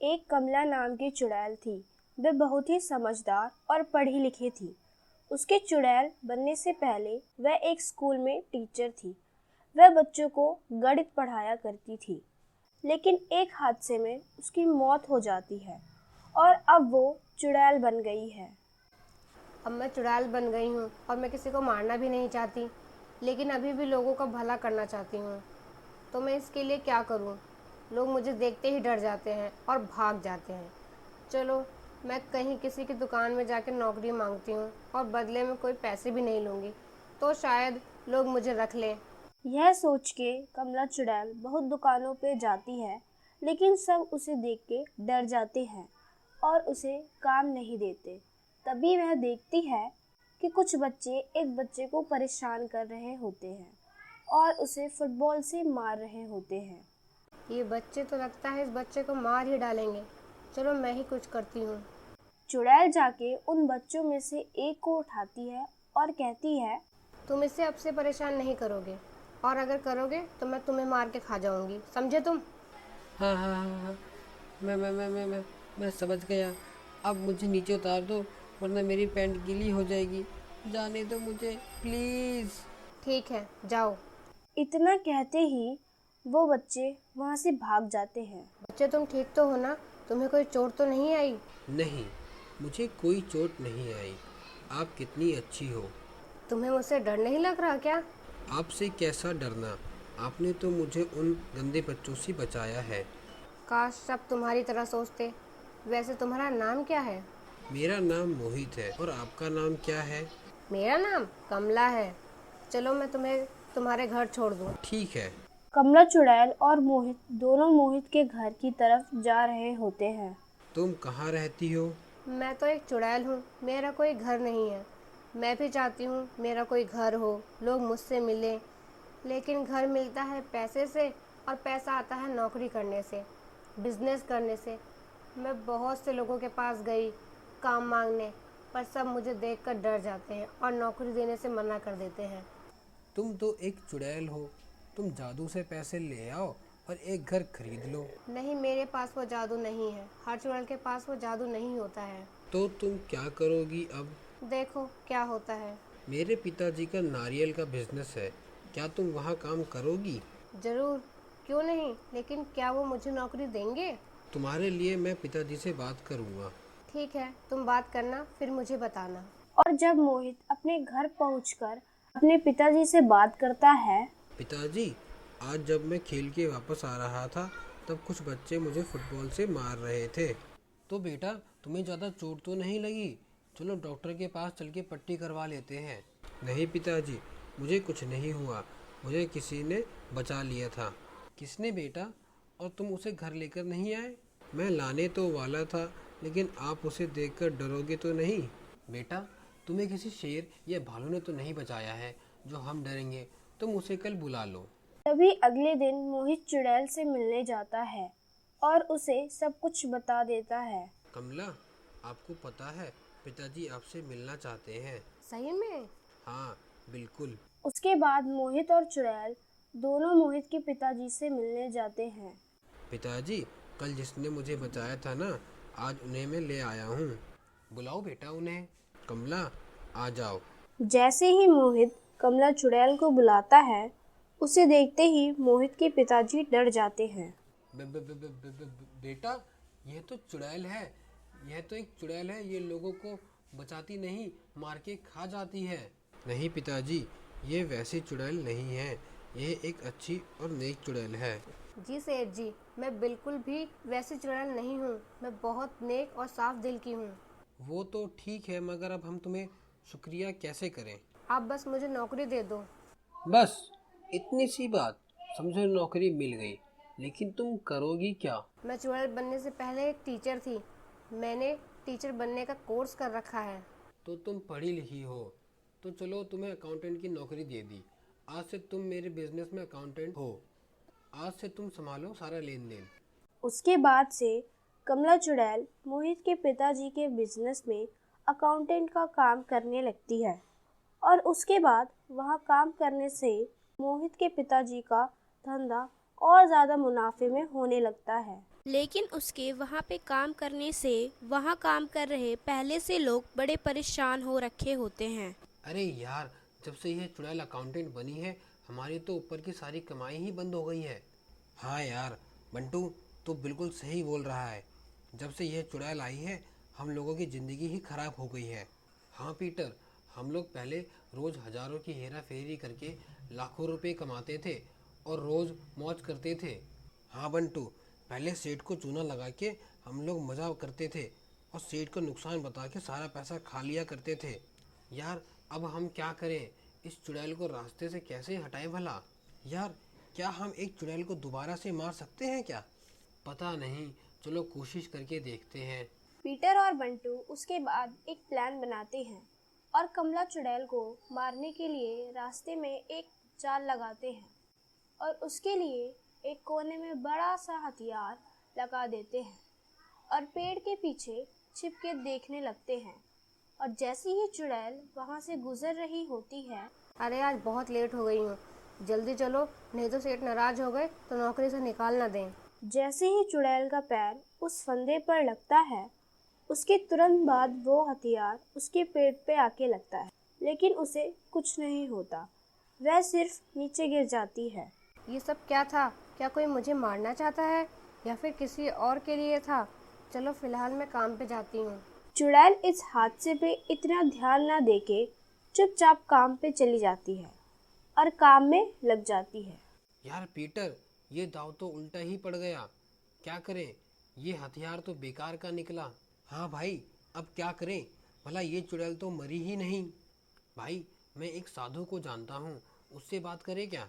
एक कमला नाम की चुड़ैल थी। वह बहुत ही समझदार और पढ़ी लिखी थी। उसके चुड़ैल बनने से पहले वह एक स्कूल में टीचर थी। वह बच्चों को गणित पढ़ाया करती थी, लेकिन एक हादसे में उसकी मौत हो जाती है और अब वो चुड़ैल बन गई है। अब मैं चुड़ैल बन गई हूँ और मैं किसी को मारना भी नहीं चाहती, लेकिन अभी भी लोगों का भला करना चाहती हूँ। तो मैं इसके लिए क्या करूँ? लोग मुझे देखते ही डर जाते हैं और भाग जाते हैं। चलो, मैं कहीं किसी की दुकान में जाकर नौकरी मांगती हूँ और बदले में कोई पैसे भी नहीं लूँगी, तो शायद लोग मुझे रख लें। यह सोच के कमला चुड़ैल बहुत दुकानों पे जाती है, लेकिन सब उसे देख के डर जाते हैं और उसे काम नहीं देते। तभी वह देखती है कि कुछ बच्चे एक बच्चे को परेशान कर रहे होते हैं और उसे फुटबॉल से मार रहे होते हैं। ये बच्चे तो लगता है इस बच्चे को मार ही डालेंगे। चलो, मैं ही कुछ करती हूँ। चुड़ैल जाके उन बच्चों में से एक को उठाती है और कहती है, तुम इससे अब से परेशान नहीं करोगे, और अगर करोगे तो मैं तुम्हें मार के खा जाऊंगी, समझे तुम? हाँ हाँ हाँ हाँ, मैं समझ गया। अब मुझे नीचे उतार दो, वरना मेरी पैंट गीली हो जाएगी। जाने दो मुझे, प्लीज़। ठीक है, जाओ। इतना कहते ही वो बच्चे वहाँ से भाग जाते हैं। बच्चे, तुम ठीक तो हो ना? तुम्हें कोई चोट तो नहीं आई? नहीं, मुझे कोई चोट नहीं आई। आप कितनी अच्छी हो। तुम्हें मुझसे डर नहीं लग रहा क्या? आपसे कैसा डरना, आपने तो मुझे उन गंदे बच्चों से बचाया है। काश सब तुम्हारी तरह सोचते। वैसे तुम्हारा नाम क्या है? मेरा नाम मोहित है, और आपका नाम क्या है? मेरा नाम कमला है। चलो, मैं तुम्हें तुम्हारे घर छोड़ दूँ। ठीक है। कमला चुड़ैल और मोहित दोनों मोहित के घर की तरफ जा रहे होते हैं। तुम कहाँ रहती हो? मैं तो एक चुड़ैल हूँ, मेरा कोई घर नहीं है। मैं भी चाहती हूँ मेरा कोई घर हो, लोग मुझसे मिलें, लेकिन घर मिलता है पैसे से, और पैसा आता है नौकरी करने से, बिजनेस करने से। मैं बहुत से लोगों के पास गई काम मांगने, पर सब मुझे देखकर डर जाते हैं और नौकरी देने से मना कर देते हैं। तुम तो एक चुड़ैल हो। तुम जादू से पैसे ले आओ और एक घर खरीद लो। नहीं, मेरे पास वो जादू नहीं है। हर चुड़ैल के पास वो जादू नहीं होता है। तो तुम क्या करोगी अब? देखो क्या होता है। मेरे पिताजी का नारियल का बिजनेस है, क्या तुम वहाँ काम करोगी? ज़रूर, क्यों नहीं, लेकिन क्या वो मुझे नौकरी देंगे? तुम्हारे लिए मैं पिताजी से बात करूँगा। ठीक है, तुम बात करना, फिर मुझे बताना। और जब मोहित अपने घर पहुंचकर अपने पिताजी से बात करता है, पिताजी, आज जब मैं खेल के वापस आ रहा था, तब कुछ बच्चे मुझे फुटबॉल से मार रहे थे। तो बेटा, तुम्हें ज़्यादा चोट तो नहीं लगी? चलो डॉक्टर के पास चल के पट्टी करवा लेते हैं। नहीं पिताजी, मुझे कुछ नहीं हुआ। मुझे किसी ने बचा लिया था। किसने बेटा? और तुम उसे घर लेकर नहीं आए? मैं लाने तो वाला था, लेकिन आप उसे देखकर डरोगे तो नहीं? बेटा, तुम्हें किसी शेर या भालू ने तो नहीं बचाया है जो हम डरेंगे। तुम उसे कल बुला लो। तभी अगले दिन मोहित चुड़ैल से मिलने जाता है और उसे सब कुछ बता देता है। कमला, आपको पता है पिताजी आपसे मिलना चाहते हैं। सही में? हाँ, बिल्कुल। उसके बाद मोहित और चुड़ैल दोनों मोहित के पिताजी से मिलने जाते हैं। पिताजी, कल जिसने मुझे बचाया था ना, आज उन्हें मैं ले आया हूँ। बुलाओ बेटा उन्हें। कमला, आ जाओ। जैसे ही मोहित कमला चुड़ैल को बुलाता है, उसे देखते ही मोहित के पिताजी डर जाते हैं। बेटा, यह तो चुड़ैल है। यह तो एक चुड़ैल है। ये लोगों को बचाती नहीं, मार के खा जाती है। नहीं पिताजी, ये वैसी चुड़ैल नहीं है। यह एक अच्छी और नेक चुड़ैल है। जी सेठ जी, मैं बिल्कुल भी वैसी चुड़ैल नहीं हूँ। मैं बहुत नेक और साफ दिल की हूँ। वो तो ठीक है, मगर अब हम तुम्हें शुक्रिया कैसे करें? आप बस मुझे नौकरी दे दो। बस इतनी सी बात। समझो नौकरी मिल गई, लेकिन तुम करोगी क्या? मैं चुड़ैल बनने से पहले एक टीचर थी। मैंने टीचर बनने का कोर्स कर रखा है। तो तुम पढ़ी लिखी हो, तो चलो तुम्हें अकाउंटेंट की नौकरी दे दी। आज से तुम मेरे बिजनेस में अकाउंटेंट हो। आज से तुम संभालो सारा लेन देन। उसके बाद से कमला चुड़ैल मोहित के पिताजी के बिजनेस में अकाउंटेंट का काम करने लगती है और उसके बाद वहाँ काम करने से मोहित के पिताजी का धंधा और ज़्यादा मुनाफे में होने लगता है। लेकिन उसके वहाँ पे काम करने से वहाँ काम कर रहे पहले से लोग बड़े परेशान हो रखे होते हैं। अरे यार, जब से यह चुड़ैल अकाउंटेंट बनी है हमारी तो ऊपर की सारी कमाई ही बंद हो गई है। हाँ यार बंटू, तू बिल्कुल सही बोल रहा है। जब से यह चुड़ैल आई है हम लोगों की ज़िंदगी ही खराब हो गई है। हाँ पीटर, हम लोग पहले रोज़ हज़ारों की हेरा फेरी करके लाखों रुपए कमाते थे और रोज़ मौज करते थे। हाँ बंटू, पहले सेठ को चूना लगा के हम लोग मज़ा करते थे और सेठ को नुकसान बता के सारा पैसा खा लिया करते थे। यार अब हम क्या करें, इस चुड़ैल को रास्ते से कैसे हटाएं भला? यार क्या हम एक चुड़ैल को दोबारा से मार सकते हैं क्या? पता नहीं, चलो कोशिश करके देखते हैं। पीटर और बंटू उसके बाद एक प्लान बनाते हैं और कमला चुड़ैल को मारने के लिए रास्ते में एक जाल लगाते हैं और उसके लिए एक कोने में बड़ा सा हथियार लगा देते हैं और पेड़ के पीछे छिप के देखने लगते हैं। और जैसे ही चुड़ैल वहाँ से गुजर रही होती है, अरे आज बहुत लेट हो गई हूँ, जल्दी चलो नहीं तो सेठ नाराज हो गए तो नौकरी से निकाल ना दें। जैसे ही चुड़ैल का पैर उस फंदे पर लगता है उसके तुरंत बाद वो हथियार उसके पेट पे आके लगता है, लेकिन उसे कुछ नहीं होता, वह सिर्फ नीचे गिर जाती है। ये सब क्या था? क्या कोई मुझे मारना चाहता है या फिर किसी और के लिए था? चलो फिलहाल मैं काम पे जाती हूँ। चुड़ैल इस हादसे पे इतना ध्यान ना देके चुपचाप काम पे चली जाती है और काम में लग जाती है। यार पीटर, ये दाव तो उल्टा ही पड़ गया। क्या करें, ये हथियार तो बेकार का निकला। हाँ भाई, अब क्या करें? भला ये चुड़ैल तो मरी ही नहीं। भाई मैं एक साधु को जानता हूँ, उससे बात करें क्या?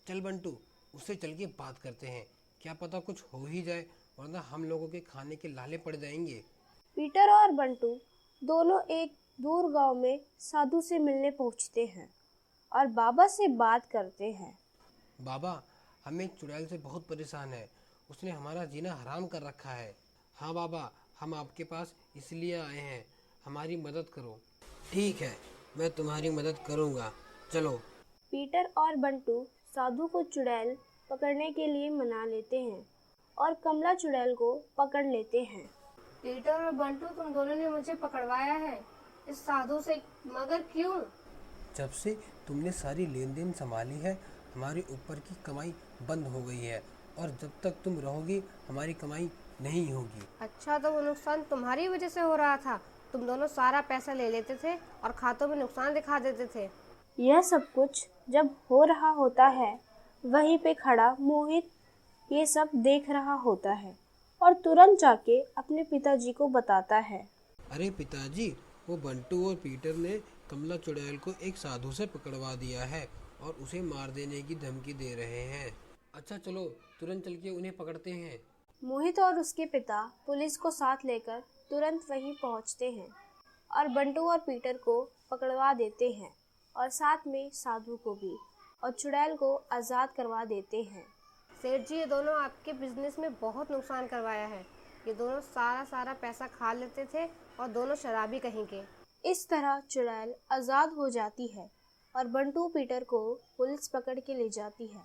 चल बंटू, उससे चल के बात करते हैं, क्या पता कुछ हो ही जाए, वरना हम लोगों के खाने के लाले पड़ जाएंगे। पीटर और बंटू दोनों एक दूर गांव में साधु से मिलने पहुंचते हैं और बाबा से बात करते हैं। बाबा, हम एक चुड़ैल से बहुत परेशान है, उसने हमारा जीना हराम कर रखा है। हाँ बाबा, हम आपके पास इसलिए आए हैं, हमारी मदद करो। ठीक है, मैं तुम्हारी मदद करूँगा, चलो। पीटर और बंटू साधु को चुड़ैल पकड़ने के लिए मना लेते हैं और कमला चुड़ैल को पकड़ लेते हैं। पीटर और बंटू, तुम दोनों ने मुझे पकड़वाया है इस साधु से, मगर क्यों? जब से तुमने सारी लेन देन संभाली है हमारे ऊपर की कमाई बंद हो गई है और जब तक तुम रहोगी हमारी कमाई नहीं होगी। अच्छा, तो वो नुकसान तुम्हारी वजह से हो रहा था? तुम दोनों सारा पैसा ले लेते थे और खातों में नुकसान दिखा देते थे। यह सब कुछ जब हो रहा होता है वहीं पे खड़ा मोहित ये सब देख रहा होता है और तुरंत जाके अपने पिताजी को बताता है। अरे पिताजी, वो बंटू और पीटर ने कमला चुड़ैल को एक साधु से पकड़वा दिया है और उसे मार देने की धमकी दे रहे हैं। अच्छा चलो तुरंत चल के उन्हें पकड़ते हैं। मोहित और उसके पिता पुलिस को साथ लेकर तुरंत वहीं पहुंचते हैं और बंटू और पीटर को पकड़वा देते हैं और साथ में साधु को भी, और चुड़ैल को आज़ाद करवा देते हैं। सेठ जी, ये दोनों आपके बिजनेस में बहुत नुकसान करवाया है। ये दोनों सारा पैसा खा लेते थे और दोनों शराबी कहीं के। इस तरह चुड़ैल आज़ाद हो जाती है और बंटू पीटर को पुलिस पकड़ के ले जाती है।